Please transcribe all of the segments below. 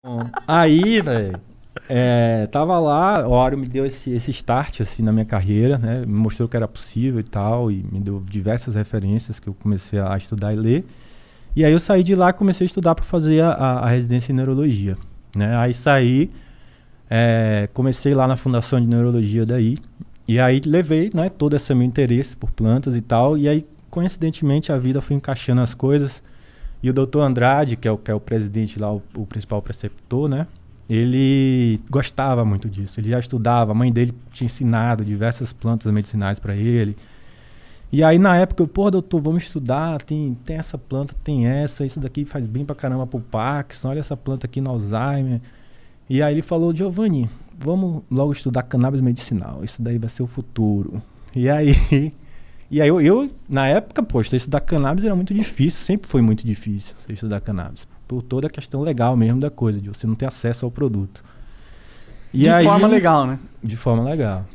Bom, aí, velho, tava lá, o Auro me deu esse start, assim, na minha carreira, né? Me mostrou que era possível e tal, e me deu diversas referências que eu comecei a estudar e ler. E aí eu saí de lá e comecei a estudar para fazer a residência em neurologia, né? Aí saí, comecei lá na Fundação de Neurologia daí, e aí levei, né, todo esse meu interesse por plantas e tal, e aí, coincidentemente, a vida foi encaixando as coisas. E o doutor Andrade, que é o presidente lá, o principal preceptor, né? Ele gostava muito disso. Ele já estudava, a mãe dele tinha ensinado diversas plantas medicinais para ele. E aí, na época, pô, doutor, vamos estudar, tem essa planta, tem essa, isso daqui faz bem pra caramba pro Parkinson, olha essa planta aqui no Alzheimer. E aí ele falou, Giovanni, vamos logo estudar cannabis medicinal, isso daí vai ser o futuro. E aí... E aí eu, na época, poxa, estudar cannabis era muito difícil, sempre foi muito difícil estudar cannabis. Por toda a questão legal mesmo da coisa, de você não ter acesso ao produto. De forma legal, né? De forma legal.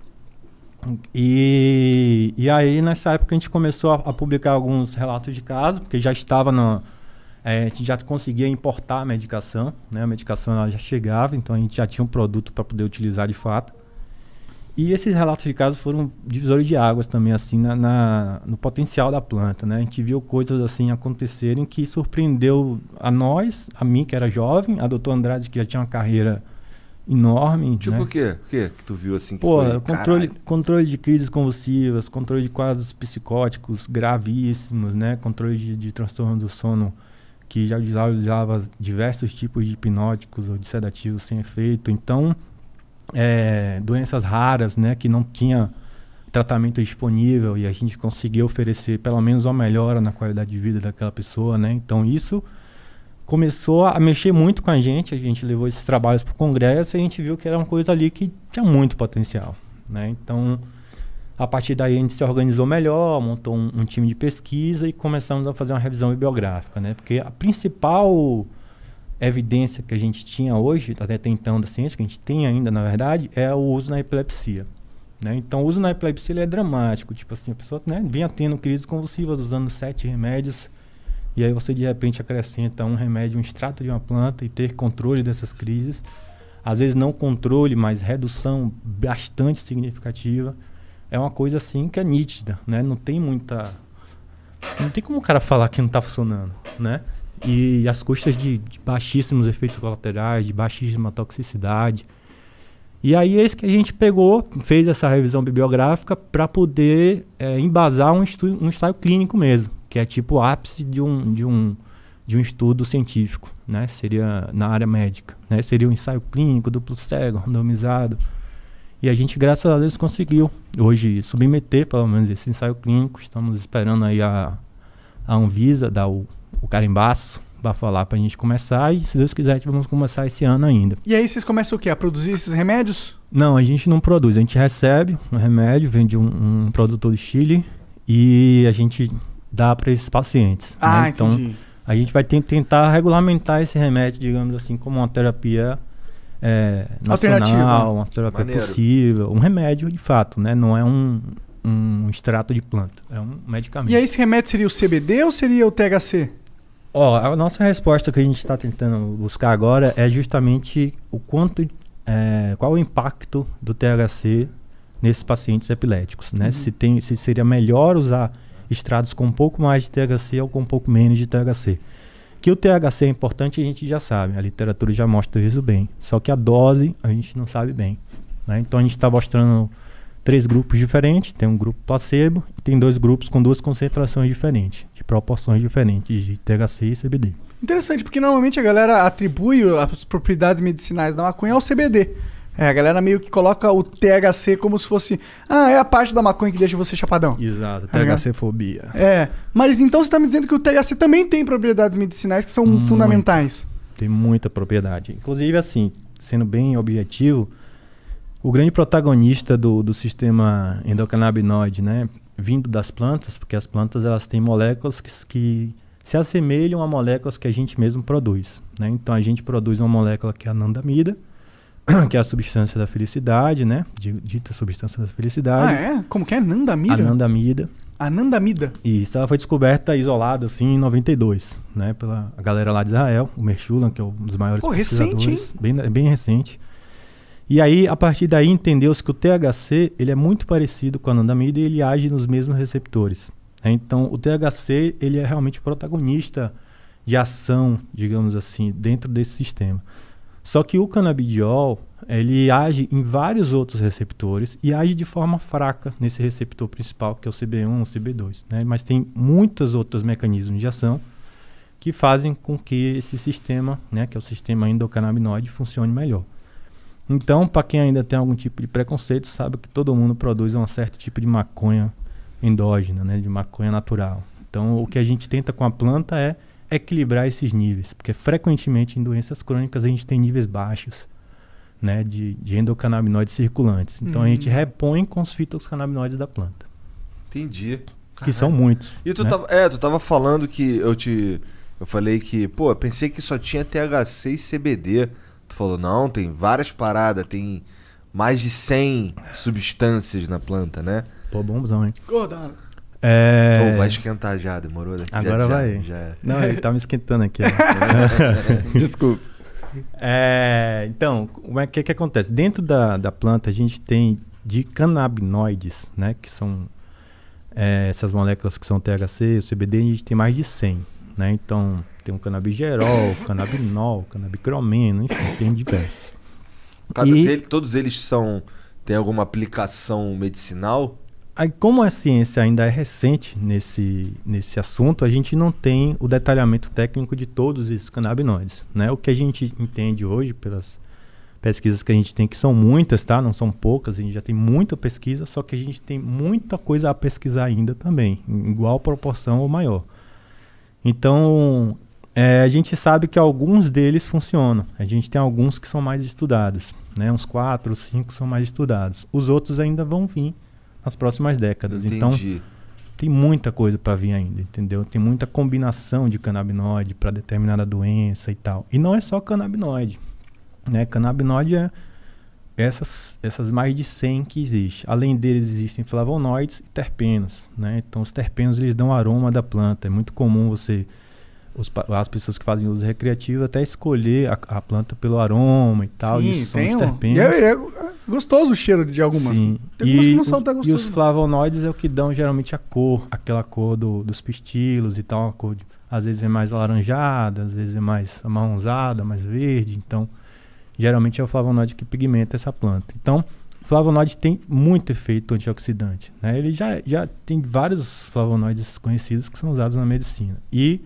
E aí, nessa época, a gente começou a publicar alguns relatos de caso, porque já estava a gente já conseguia importar a medicação, né? A medicação ela já chegava, então a gente já tinha um produto para poder utilizar de fato. E esses relatos de casos foram divisores de águas também, assim, no potencial da planta, né? A gente viu coisas, assim, acontecerem que surpreendeu a nós, a mim, que era jovem, a doutora Andrade, que já tinha uma carreira enorme, tipo, né? o quê? O que tu viu, assim, que Pô, foi? controle de crises convulsivas, controle de quadros psicóticos gravíssimos, né? Controle de transtorno do sono, que já usava diversos tipos de hipnóticos ou de sedativos sem efeito. Então... doenças raras, né, que não tinha tratamento disponível e a gente conseguiu oferecer pelo menos uma melhora na qualidade de vida daquela pessoa, né? Então isso começou a mexer muito com a gente levou esses trabalhos para o congresso e a gente viu que era uma coisa ali que tinha muito potencial, né? Então a partir daí a gente se organizou melhor, montou um time de pesquisa e começamos a fazer uma revisão bibliográfica, né? Porque a principal evidência que a gente tinha hoje, até então da ciência, que a gente tem ainda, na verdade, é o uso na epilepsia, né? Então, o uso na epilepsia ele é dramático. Tipo assim, a pessoa, né, vinha tendo crises convulsivas usando 7 remédios e aí você, de repente, acrescenta um remédio, um extrato de uma planta e ter controle dessas crises. Às vezes, não controle, mas redução bastante significativa. É uma coisa, assim, que é nítida, né? Não tem como o cara falar que não está funcionando, né? E as custas de baixíssimos efeitos colaterais, de baixíssima toxicidade. E aí é isso que a gente pegou, fez essa revisão bibliográfica para poder embasar um ensaio clínico mesmo, que é tipo o ápice de um estudo científico, né? Seria na área médica, né? Seria um ensaio clínico, duplo cego, randomizado. E a gente, graças a Deus, conseguiu hoje submeter, pelo menos, esse ensaio clínico. Estamos esperando aí a Anvisa dar o carimbaço para falar pra gente começar e, se Deus quiser, vamos começar esse ano ainda. E aí vocês começam o quê? A produzir esses remédios? Não, a gente não produz. A gente recebe um remédio, vem de um produtor do Chile e a gente dá para esses pacientes. Ah, né? Então, entendi. a gente vai tentar regulamentar esse remédio, digamos assim, como uma terapia nacional, uma terapia Maneiro. possível, um remédio de fato, né? Não é um extrato de planta, é um medicamento. E aí esse remédio seria o CBD ou seria o THC? Ó, a nossa resposta que a gente está tentando buscar agora é justamente o quanto, qual o impacto do THC nesses pacientes epiléticos, né? Uhum. Se seria melhor usar extratos com um pouco mais de THC ou com um pouco menos de THC. Que o THC é importante a gente já sabe, a literatura já mostra isso bem, só que a dose a gente não sabe bem, né? Então a gente está mostrando 3 grupos diferentes, tem um grupo placebo e tem 2 grupos com 2 concentrações diferentes, de proporções diferentes de THC e CBD. Interessante, porque normalmente a galera atribui as propriedades medicinais da maconha ao CBD. A galera meio que coloca o THC como se fosse... é a parte da maconha que deixa você chapadão. Exato, Tá THC-fobia. Mas então você está me dizendo que o THC também tem propriedades medicinais que são fundamentais. Tem muita propriedade. Inclusive, assim, sendo bem objetivo, o grande protagonista do sistema endocannabinoide, né, vindo das plantas, porque as plantas elas têm moléculas que se assemelham a moléculas que a gente mesmo produz, né? Então a gente produz uma molécula que é a anandamida, que é a substância da felicidade, né? Dita substância da felicidade. Como que é? Anandamida? Anandamida. Anandamida? Isso, ela foi descoberta isolada, assim, em 92, né? Pela a galera lá de Israel, o Mershulam, que é um dos maiores recente, hein? Bem recente. E aí, a partir daí, entendeu-se que o THC, ele é muito parecido com a anandamida e ele age nos mesmos receptores. Né? Então, o THC, ele é realmente o protagonista de ação, digamos assim, dentro desse sistema. Só que o canabidiol, ele age em vários outros receptores e age de forma fraca nesse receptor principal, que é o CB1, o CB2. Né? Mas tem muitos outros mecanismos de ação que fazem com que esse sistema, né, que é o sistema endocannabinoide, funcione melhor. Então, para quem ainda tem algum tipo de preconceito, sabe que todo mundo produz um certo tipo de maconha endógena, né, de maconha natural. Então, o que a gente tenta com a planta é equilibrar esses níveis, porque frequentemente em doenças crônicas a gente tem níveis baixos, né, de endocannabinoides circulantes. Então, a gente repõe com os fitocannabinoides da planta. Entendi. Que são muitos. E tu, né? tu tava falando que eu falei que, pô, eu pensei que só tinha THC e CBD. Tu falou, não, tem várias paradas, tem mais de 100 substâncias na planta, né? Pô, bombzão, hein? Pô, da hora. Pô, vai esquentar já, demorou? Daqui, Agora vai. Já. Não, ele tá me esquentando aqui. Desculpa. Então, o que acontece? Dentro da planta, a gente tem de canabinoides, né? Que são essas moléculas que são THC, o CBD, a gente tem mais de 100. Né? Então, tem o canabigerol, canabinol, canabicromeno, enfim, tem diversos. Todos eles têm alguma aplicação medicinal? Aí, como a ciência ainda é recente nesse assunto, a gente não tem o detalhamento técnico de todos esses canabinoides. Né? O que a gente entende hoje, pelas pesquisas que a gente tem, que são muitas, tá? Não são poucas, a gente já tem muita pesquisa, só que a gente tem muita coisa a pesquisar ainda também, em igual proporção ou maior. Então, a gente sabe que alguns deles funcionam. A gente tem alguns que são mais estudados, né? Uns 4, 5 são mais estudados. Os outros ainda vão vir nas próximas décadas. Entendi. Então, tem muita coisa para vir ainda, entendeu? Tem muita combinação de canabinoide para determinada doença e tal. E não é só canabinoide, né? Canabinoide é essas mais de 100 que existem. Além deles, existem flavonoides e terpenos, né? Então, os terpenos, eles dão aroma da planta. É muito comum as pessoas que fazem uso recreativo até escolher a planta pelo aroma e tal. Sim, isso são os terpenos. É gostoso o cheiro de algumas. Sim. Tem algumas que não são tão E gostosas. os flavonoides é o que dão geralmente a cor, aquela cor dos pistilos e tal. Uma cor às vezes é mais alaranjada, às vezes é mais amarronzada, mais verde. Então, geralmente é o flavonoide que pigmenta essa planta. Então, o flavonoide tem muito efeito antioxidante. Né? Ele já tem vários flavonoides conhecidos que são usados na medicina. E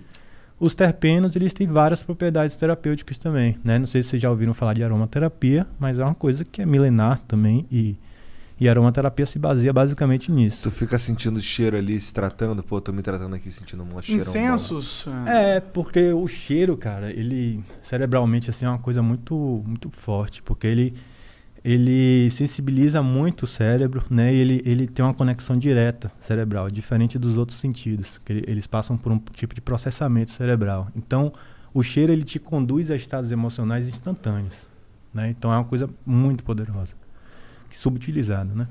os terpenos, eles têm várias propriedades terapêuticas também. Né? Não sei se vocês já ouviram falar de aromaterapia, mas é uma coisa que é milenar também. E a aromaterapia se baseia basicamente nisso. Tu fica sentindo o cheiro ali, se tratando. Pô, tô me tratando aqui, sentindo um cheiro. Incensos? Porque o cheiro, cara, ele cerebralmente assim, é uma coisa muito, muito forte. Porque ele sensibiliza muito o cérebro, né? E ele tem uma conexão direta cerebral, diferente dos outros sentidos. Que eles passam por um tipo de processamento cerebral. Então, o cheiro, ele te conduz a estados emocionais instantâneos. Né? Então, é uma coisa muito poderosa. Subutilizado, né?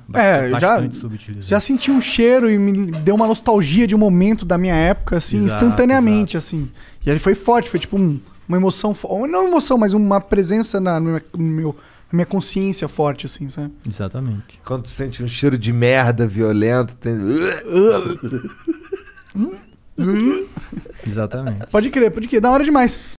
Bastante subutilizado. Já senti um cheiro e me deu uma nostalgia de um momento da minha época, assim, instantaneamente, assim. E ele foi forte, foi tipo uma emoção, não emoção, mas uma presença na minha consciência forte, assim, sabe? Exatamente. Quando tu sente um cheiro de merda violento, tem... Exatamente. Pode crer, da hora demais.